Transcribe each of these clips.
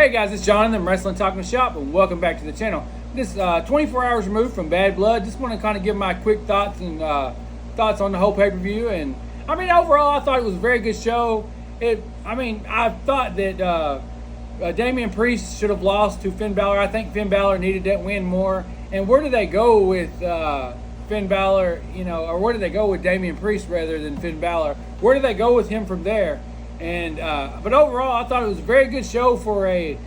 Hey guys, it's Jonathan, Wrestling Talking Shop, and welcome back to the channel. This 24 hours removed from Bad Blood. Just want to kind of give my quick thoughts and thoughts on the whole pay-per-view. And I mean, overall, I thought it was a very good show. I thought that Damian Priest should have lost to Finn Balor. I think Finn Balor needed that win more. And where do they go with Finn Balor? Or where do they go with Damian Priest rather than Finn Balor? Where do they go with him from there? And but overall, I thought it was a very good show for I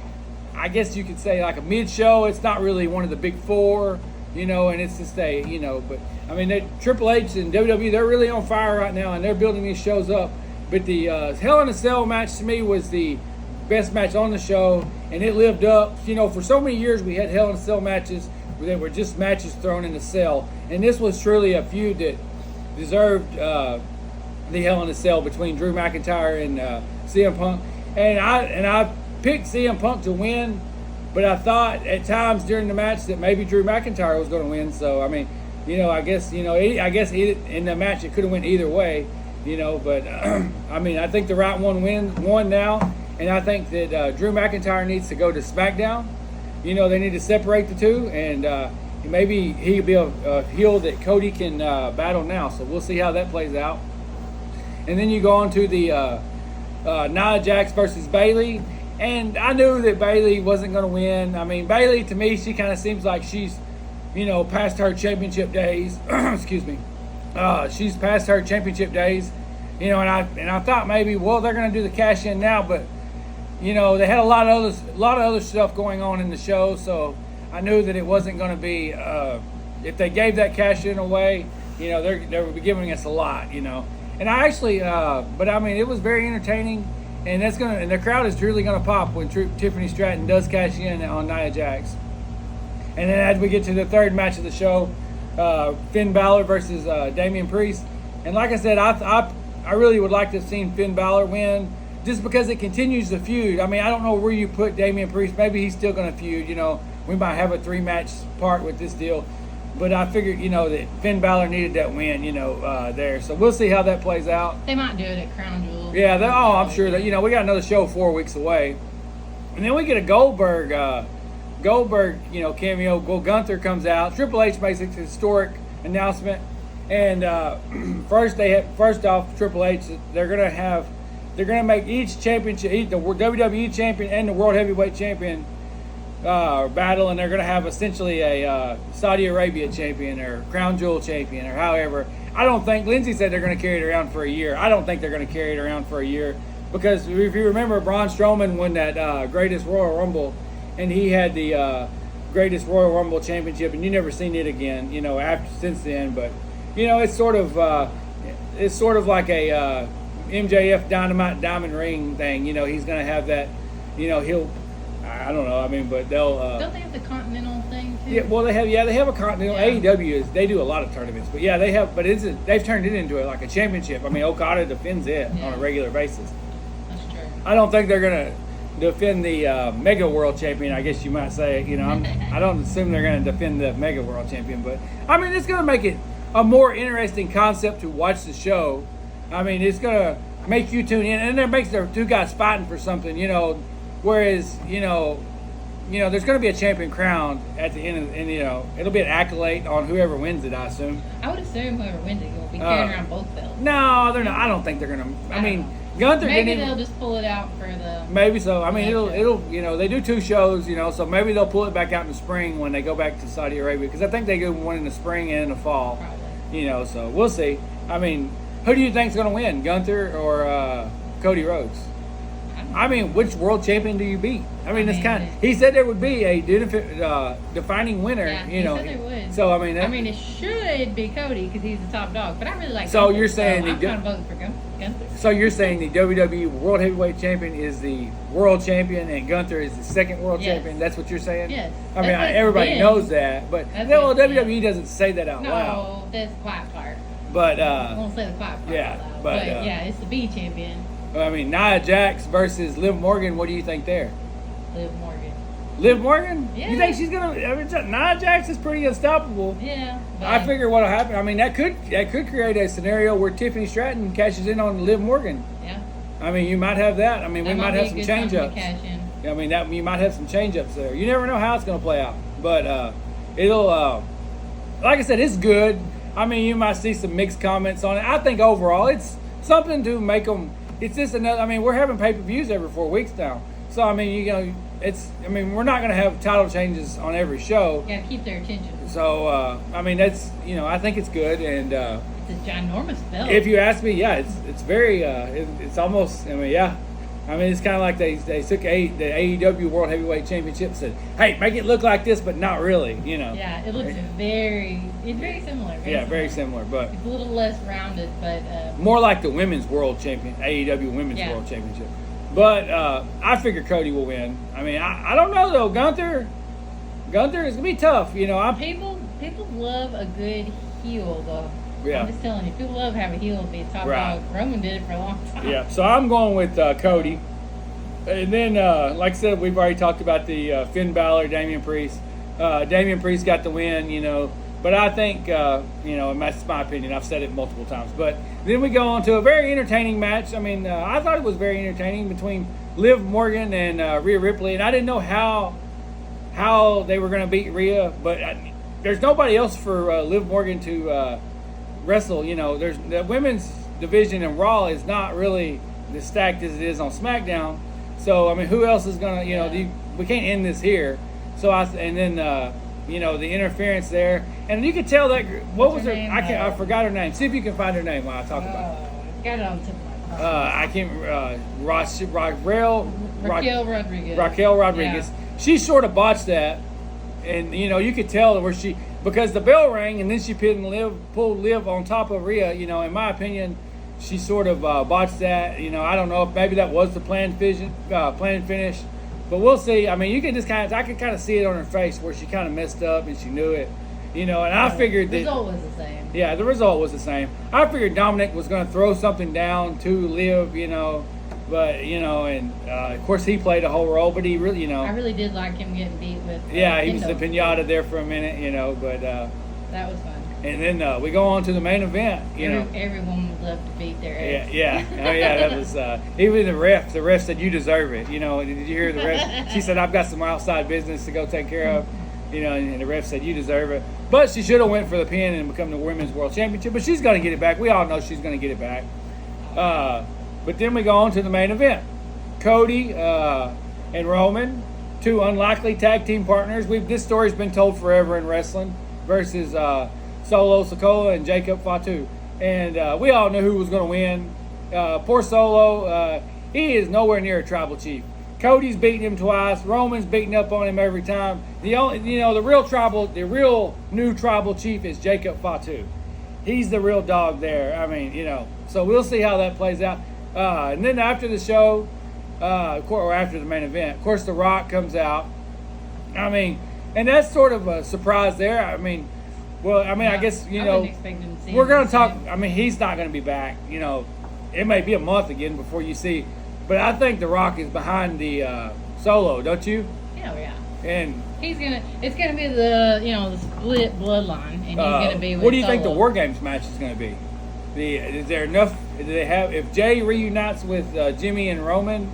guess you could say like a mid show. It's not really one of the big four, and it's just but I mean, Triple H and WWE, they're really on fire right now, and they're building these shows up. But the Hell in a Cell match to me was the best match on the show, and it lived up. For so many years we had Hell in a Cell matches that were just matches thrown in the cell, and this was truly a feud that deserved the Hell in a Cell between Drew McIntyre and CM Punk. And I picked CM Punk to win, but I thought at times during the match that maybe Drew McIntyre was going to win. So I mean, I guess in the match it could have went either way, But I mean, I think the right one won now, and I think that Drew McIntyre needs to go to SmackDown. They need to separate the two, and maybe he'll be a heel that Cody can battle now. So we'll see how that plays out. And then you go on to the Nia Jax versus Bayley. And I knew that Bayley wasn't going to win. I mean, Bayley, to me, she kind of seems like she's, past her championship days. Excuse me. She's past her championship days. And I thought maybe, well, they're going to do the cash in now. But, they had a lot of other stuff going on in the show. So I knew that it wasn't going to be, if they gave that cash in away, they would be giving us a lot, And I actually, but I mean, it was very entertaining, and the crowd is really gonna pop when Tiffany Stratton does cash in on Nia Jax. And then as we get to the third match of the show, Finn Balor versus Damian Priest. And like I said, I really would like to have seen Finn Balor win, just because it continues the feud. I mean, I don't know where you put Damian Priest. Maybe he's still gonna feud. We might have a 3-match part with this deal. But I figured, that Finn Balor needed that win, there. So we'll see how that plays out. They might do it at Crown Jewel. Yeah, I'm sure that, we got another show 4 weeks away. And then we get a Goldberg, cameo. Gunther comes out. Triple H makes a historic announcement. And first off, Triple H, they're gonna make each championship, the WWE champion and the World Heavyweight champion, battle, and they're going to have essentially a Saudi Arabia champion or Crown Jewel champion or however. I don't think, Lindsay said they're going to carry it around for a year. I don't think they're going to carry it around for a year, because if you remember, Braun Strowman won that Greatest Royal Rumble, and he had the Greatest Royal Rumble championship, and you never seen it again, since then. But it's sort of like a MJF Dynamite Diamond Ring thing. He's going to have that. I don't know. I mean, but they'll. Don't they have the Continental thing too? Yeah, well, they have a Continental. Yeah. AEW they do a lot of tournaments, but yeah, they have. But they've turned it into like a championship. I mean, Okada defends it on a regular basis. That's true. I don't think they're gonna defend the Mega World Champion. I guess you might say. I don't assume they're gonna defend the Mega World Champion, but I mean, it's gonna make it a more interesting concept to watch the show. I mean, it's gonna make you tune in, and it makes their two guys fighting for something. Whereas, there's going to be a champion crowned at the end, and it'll be an accolade on whoever wins it, I assume. I would assume whoever wins it will be carrying around both belts. No, they're not. I don't think they're going to. I mean, Gunther. Maybe they'll just pull it out for the. Maybe so. I mean, it'll. They do 2 shows. So maybe they'll pull it back out in the spring when they go back to Saudi Arabia, because I think they go one in the spring and in the fall. Probably. So we'll see. I mean, who do you think's going to win, Gunther or Cody Rhodes? I mean, which world champion do you beat? I mean, it's kind of. He said there would be a defining winner. Yeah, he said there would. So I mean, it should be Cody because he's the top dog. But I really like. So Gunther, you're saying I'm kind of voting for Gunther. So you're saying the WWE World Heavyweight Champion is the world champion, and Gunther is the second world champion. That's what you're saying. Yes. I mean, everybody knows that, but WWE doesn't say that out loud. No, that's the quiet part. But I won't say the quiet part. Yeah, out loud, but it's the B champion. I mean, Nia Jax versus Liv Morgan. What do you think there? Liv Morgan. Yeah. You think she's gonna? Nia Jax is pretty unstoppable. Yeah. I figure what'll happen. I mean, that could create a scenario where Tiffany Stratton cashes in on Liv Morgan. Yeah. I mean, you might have that. I mean, we might have some change ups. I mean, that you might have some change-ups there. You never know how it's going to play out. But it'll, like I said, it's good. I mean, you might see some mixed comments on it. I think overall it's something to make them, it's just another, I mean, we're having pay-per-views every 4 weeks now. So, I mean, you know, we're not going to have title changes on every show. Yeah, keep their attention. So, I mean, that's, you know, I think it's good. And it's a ginormous belt. if you ask me, yeah, it's very, it's almost, I mean, yeah. I mean, it's kind of like they took the AEW World Heavyweight Championship and said, hey, make it look like this, but not really, you know. Yeah, it looks it's very similar. Very similar, but it's a little less rounded, but more like the Women's World Champion, AEW Women's World Championship. But I figure Cody will win. I mean, I don't know though. Gunther is gonna be tough. You know, people love a good heel though. Yeah. I'm just telling you, people love having a heel be a top dog. Roman did it for a long time. Yeah. So I'm going with Cody. And then, like I said, we've already talked about the Finn Balor, Damian Priest. Damian Priest got the win, you know. But I think, you know, and that's my opinion. I've said it multiple times. But then we go on to a very entertaining match. I mean, I thought it was very entertaining between Liv Morgan and Rhea Ripley. And I didn't know how they were going to beat Rhea. But there's nobody else for Liv Morgan to wrestle. You know, there's the women's division in Raw is not really as stacked as it is on SmackDown. So, I mean, who else is going to, you know, we can't end this here. So, you know, the interference there. And you could tell that, what was her name? I forgot her name. See if you can find her name while I talk about it. Got it on the tip of my tongue. I can't, Raquel Rodriguez. Raquel Rodriguez. Yeah. She sort of botched that. And, you know, you could tell where because the bell rang and then she pulled Liv on top of Rhea. You know, in my opinion, she sort of botched that. You know, I don't know if maybe that was the planned finish. But we'll see. I mean, you can I can kind of see it on her face where she kind of messed up and she knew it. You know, and I figured the result was the same. Yeah, the result was the same. I figured Dominic was going to throw something down to Liv, you know. But, you know, and of course he played a whole role, but he really, you know. I really did like him getting beat with. He was the pinata there for a minute, you know, but. That was fun. And then we go on to the main event, you know. Everyone would love to beat their ex. Yeah. Oh, yeah, that was, even the ref said, you deserve it. You know, did you hear the ref? She said, I've got some outside business to go take care of. You know, and the ref said, you deserve it. But she should have went for the pin and become the Women's World Championship. But she's going to get it back. We all know she's going to get it back. But then we go on to the main event. Cody and Roman, two unlikely tag team partners. This story's been told forever in wrestling versus Solo Sikoa and Jacob Fatu. And we all knew who was going to win. Poor Solo, he is nowhere near a tribal chief. Cody's beating him twice. Roman's beating up on him every time. The real new tribal chief is Jacob Fatu. He's the real dog there. I mean, you know, so we'll see how that plays out. And then after the show, or after the main event, of course, The Rock comes out. I mean, and that's sort of a surprise there. I mean, I guess, you know, we're going to talk. I mean, he's not going to be back. You know, it may be a month again before you see. But I think The Rock is behind the Solo, don't you? Yeah. And it's gonna be the split bloodline, and he's gonna be with what do you Solo. think the War Games match is gonna be? Is there enough? Do they have? If Jay reunites with Jimmy and Roman,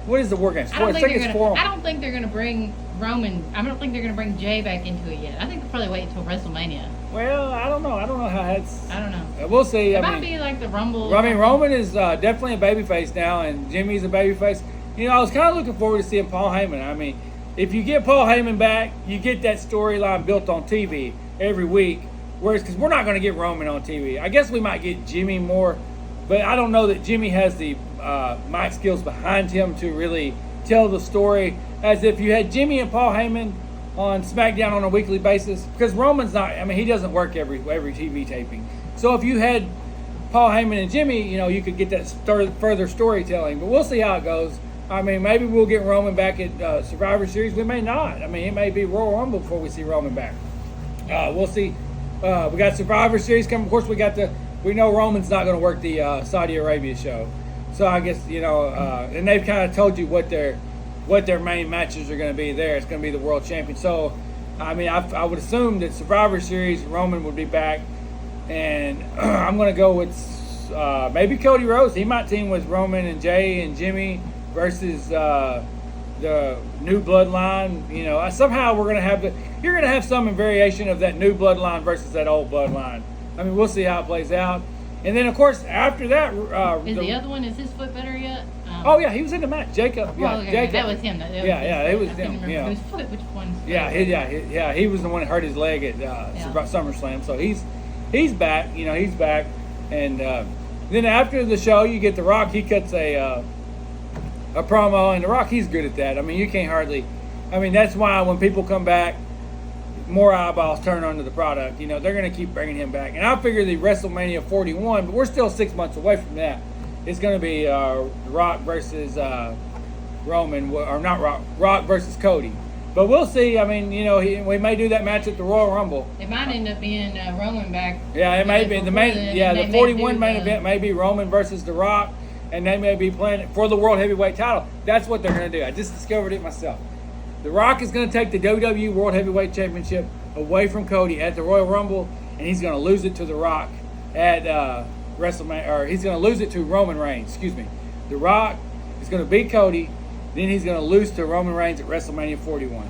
what is the War Games? I don't think they're gonna bring Roman. I don't think they're gonna bring Jay back into it yet. I think they'll probably wait until WrestleMania. Well, I don't know. I don't know how that's. I don't know. We'll see. It might be like the Rumble. I mean, Roman is definitely a babyface now, and Jimmy's a babyface. You know, I was kind of looking forward to seeing Paul Heyman. I mean, if you get Paul Heyman back, you get that storyline built on TV every week. Whereas, because we're not going to get Roman on TV. I guess we might get Jimmy more, but I don't know that Jimmy has the mic skills behind him to really tell the story as if you had Jimmy and Paul Heyman on SmackDown on a weekly basis, because Roman's not, I mean, he doesn't work every TV taping. So if you had Paul Heyman and Jimmy, you know, you could get that further storytelling. But we'll see how it goes. I mean, maybe we'll get Roman back at Survivor Series. We may not. I mean, it may be Royal Rumble before we see Roman back. We'll see. We got Survivor Series coming. Of course, we know Roman's not going to work the Saudi Arabia show. So I guess, you know, and they've kind of told you what their main matches are going to be there. It's going to be the World Champion. So, I mean, I would assume that Survivor Series, Roman would be back. And I'm going to go with maybe Cody Rhodes. He might team with Roman and Jay and Jimmy versus the new bloodline. You know, somehow we're gonna have you're gonna have some variation of that new bloodline versus that old bloodline. I mean, we'll see how it plays out. And then, of course, after that, is the other one? Is his foot better yet? Oh yeah, he was in the match. Jacob. Yeah, okay, Jacob. that was him. It was him. Yeah. His foot. Which one? Yeah. He was the one that hurt his leg at SummerSlam. So he's back. You know, he's back. And then after the show, you get The Rock. He cuts a promo, and The Rock, he's good at that. I mean, you can't hardly. I mean, that's why when people come back, more eyeballs turn onto the product. You know, they're going to keep bringing him back. And I figure the WrestleMania 41, but we're still 6 months away from that. It's going to be Rock versus Roman, or not Rock, Rock versus Cody. But we'll see. I mean, you know, we may do that match at the Royal Rumble. It might end up being Roman back. Yeah, it may be the main. Yeah, the 41 main event may be Roman versus The Rock, and they may be playing it for the World Heavyweight title. That's what they're going to do. I just discovered it myself. The Rock is going to take the WWE World Heavyweight Championship away from Cody at the Royal Rumble, and he's going to lose it to The Rock at WrestleMania, or he's going to lose it to Roman Reigns. Excuse me. The Rock is going to beat Cody, then he's going to lose to Roman Reigns at WrestleMania 41.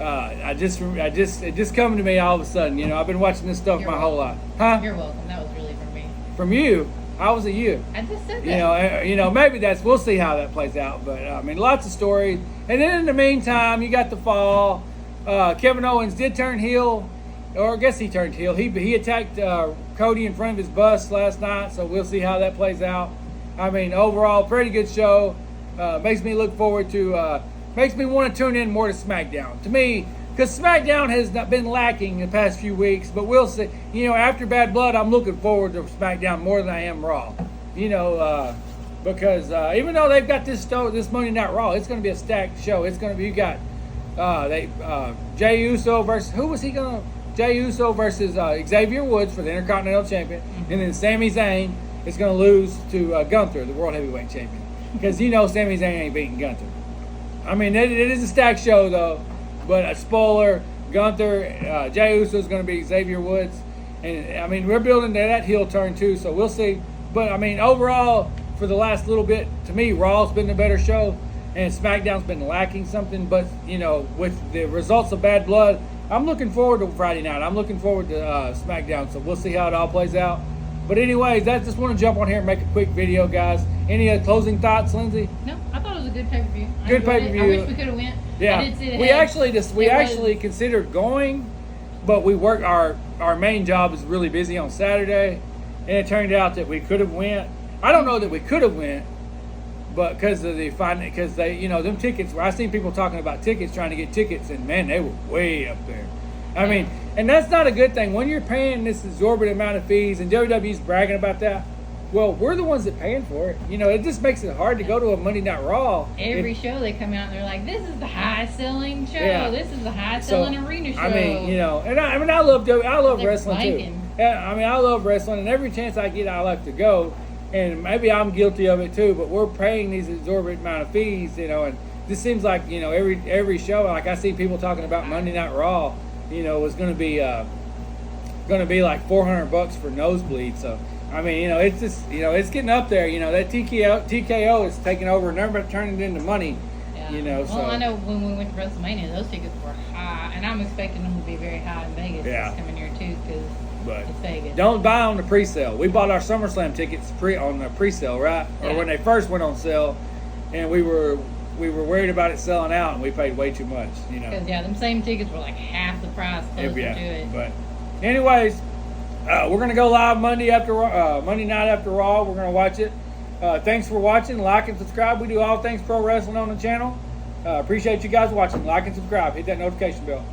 It just come to me all of a sudden. You know, I've been watching this stuff my whole life. Huh? You're welcome. That was really from me. From you? How was it you? I just said that. You know, maybe we'll see how that plays out. But I mean, lots of stories. And then in the meantime, you got the fall. Kevin Owens did turn heel, or I guess he turned heel. He attacked Cody in front of his bus last night, so we'll see how that plays out. I mean, overall, pretty good show. Makes me look forward to. Makes me want to tune in more to SmackDown. To me, because SmackDown has not been lacking in the past few weeks, but we'll see. You know, after Bad Blood, I'm looking forward to SmackDown more than I am Raw. You know, because even though they've got this Monday Night Raw, it's going to be a stacked show. It's going to be, you got Jey Uso versus, who was he going to? Jey Uso versus Xavier Woods for the Intercontinental Champion. Mm-hmm. And then Sami Zayn is going to lose to Gunther, the World Heavyweight Champion. Because you know Sami Zayn ain't beating Gunther. I mean, it is a stacked show, though. But a spoiler, Gunther, Jey Uso is going to be Xavier Woods. And, I mean, we're building to that heel turn, too, so we'll see. But, I mean, overall, for the last little bit, to me, Raw's been the better show. And SmackDown's been lacking something. But, you know, with the results of Bad Blood, I'm looking forward to Friday night. I'm looking forward to SmackDown, so we'll see how it all plays out. But anyways, I just want to jump on here and make a quick video, guys. Any closing thoughts, Lindsay? No, I thought it was a good pay-per-view. Good pay-per-view. I wish we could have went. Yeah, I did see we actually considered going, but we work our main job is really busy on Saturday, and it turned out that we could have went. I don't know that we could have went, but because they, you know, them tickets. I seen people talking about tickets, trying to get tickets, and man, they were way up there. I mean, and that's not a good thing when you're paying this exorbitant amount of fees, and WWE's bragging about that. Well, we're the ones that paying for it. You know, it just makes it hard to go to a Monday Night Raw. Every show they come out and they're like, "This is the high-selling show. Yeah. This is the high-selling arena show." I mean, you know, and I love wrestling too. Yeah, I mean, I love wrestling, and every chance I get, I like to go. And maybe I'm guilty of it too. But we're paying these exorbitant amount of fees, you know, and this seems like, you know, every show. Like I see people talking about Monday Night Raw. You know, was going to be like $400 for nosebleed. So I mean, you know, it's just, you know, it's getting up there. You know, that TKO is taking over and they're turning it into money. Yeah. You know, well, I know when we went to WrestleMania, those tickets were high, and I'm expecting them to be very high in Vegas this coming year too, because it's Vegas. Don't buy on the pre-sale. We bought our SummerSlam tickets on the pre-sale, right? Yeah. Or when they first went on sale, and we were worried about it selling out, and we paid way too much. You know, because them same tickets were like half the price closer to it. But anyways. We're going to go live Monday night after Raw. We're going to watch it. Thanks for watching. Like and subscribe. We do all things pro wrestling on the channel. Appreciate you guys watching. Like and subscribe. Hit that notification bell.